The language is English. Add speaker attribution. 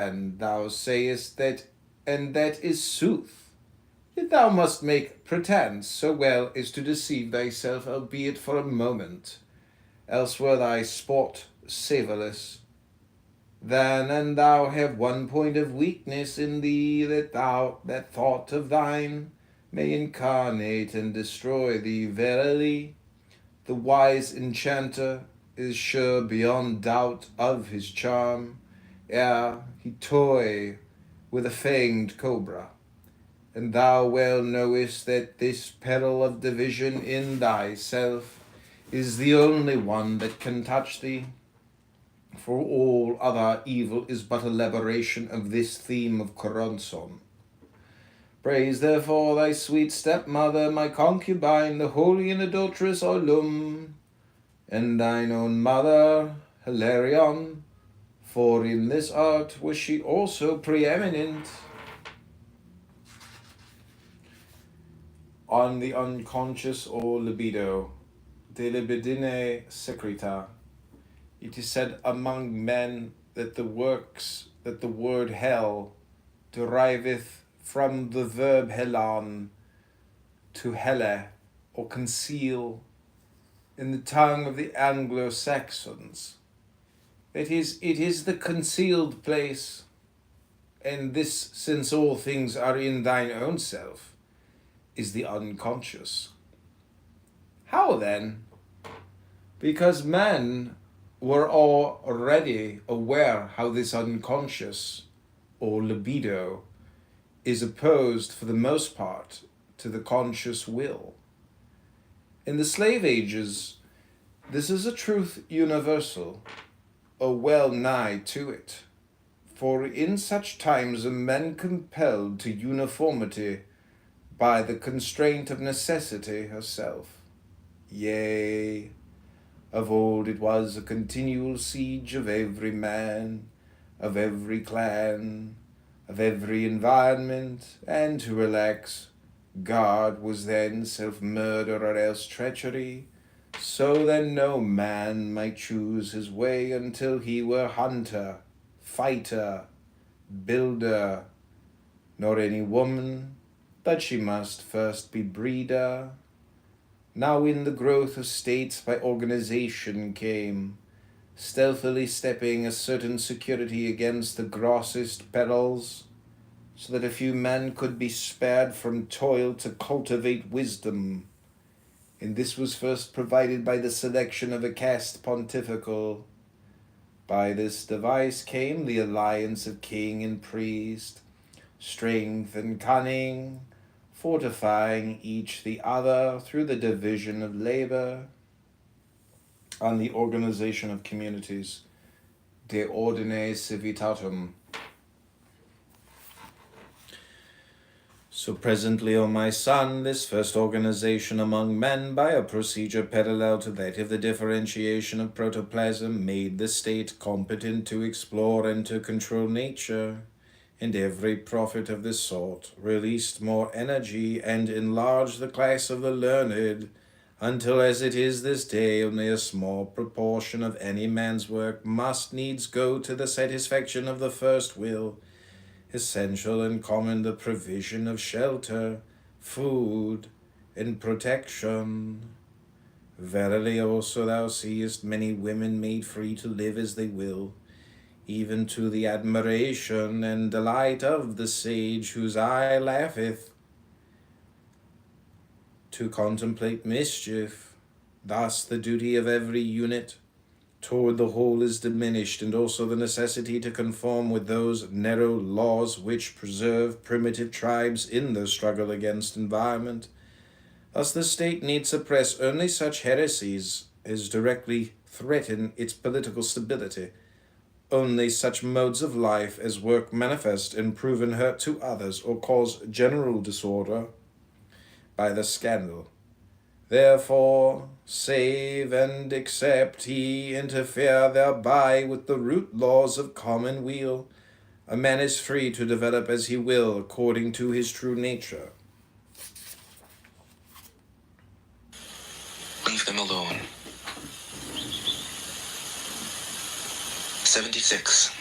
Speaker 1: And thou sayest that, and that is sooth. Yet thou must make pretence so well as to deceive thyself, albeit for a moment, else were thy sport savourless. Then, and thou have one point of weakness in thee, that thought of thine may incarnate and destroy thee. Verily, the wise enchanter is sure beyond doubt of his charm, ere he toy with a fanged cobra. And thou well knowest that this peril of division in thyself is the only one that can touch thee, for all other evil is but a elaboration of this theme of Coronson. Praise therefore thy sweet stepmother, my concubine, the holy and adulterous Olum, and thine own mother, Hilarion, for in this art was she also preeminent. On the unconscious or libido, de libidine secreta, it is said among men that the word hell deriveth from the verb helon, to hele, or conceal, in the tongue of the Anglo-Saxons. It is the concealed place, and this, since all things are in thine own self, is the unconscious. How then? Because men were already aware how this unconscious, or libido, is opposed for the most part to the conscious will. In the slave ages, this is a truth universal, or well nigh to it, for in such times are men compelled to uniformity by the constraint of necessity herself. Yea, of old it was a continual siege of every man, of every clan, of every environment, and to relax God was then self-murder or else treachery, so then no man might choose his way until he were hunter, fighter, builder, nor any woman, but she must first be breeder. Now in the growth of states by organization came, stealthily stepping a certain security against the grossest perils, so that a few men could be spared from toil to cultivate wisdom. And this was first provided by the selection of a caste pontifical. By this device came the alliance of king and priest, strength and cunning, fortifying each the other through the division of labor and the organization of communities, de ordine civitatum. So presently, O my son, this first organization among men, by a procedure parallel to that of the differentiation of protoplasm, made the state competent to explore and to control nature, and every profit of this sort released more energy and enlarged the class of the learned, until as it is this day only a small proportion of any man's work must needs go to the satisfaction of the first will, essential and common the provision of shelter, food, and protection. Verily also thou seest many women made free to live as they will, even to the admiration and delight of the sage whose eye laugheth to contemplate mischief. Thus the duty of every unit toward the whole is diminished, and also the necessity to conform with those narrow laws which preserve primitive tribes in their struggle against environment. Thus the state need suppress only such heresies as directly threaten its political stability, only such modes of life as work manifest and proven hurt to others or cause general disorder by the scandal. Therefore, save and except he interfere thereby with the root laws of common weal, a man is free to develop as he will according to his true nature.
Speaker 2: Leave them alone. 76.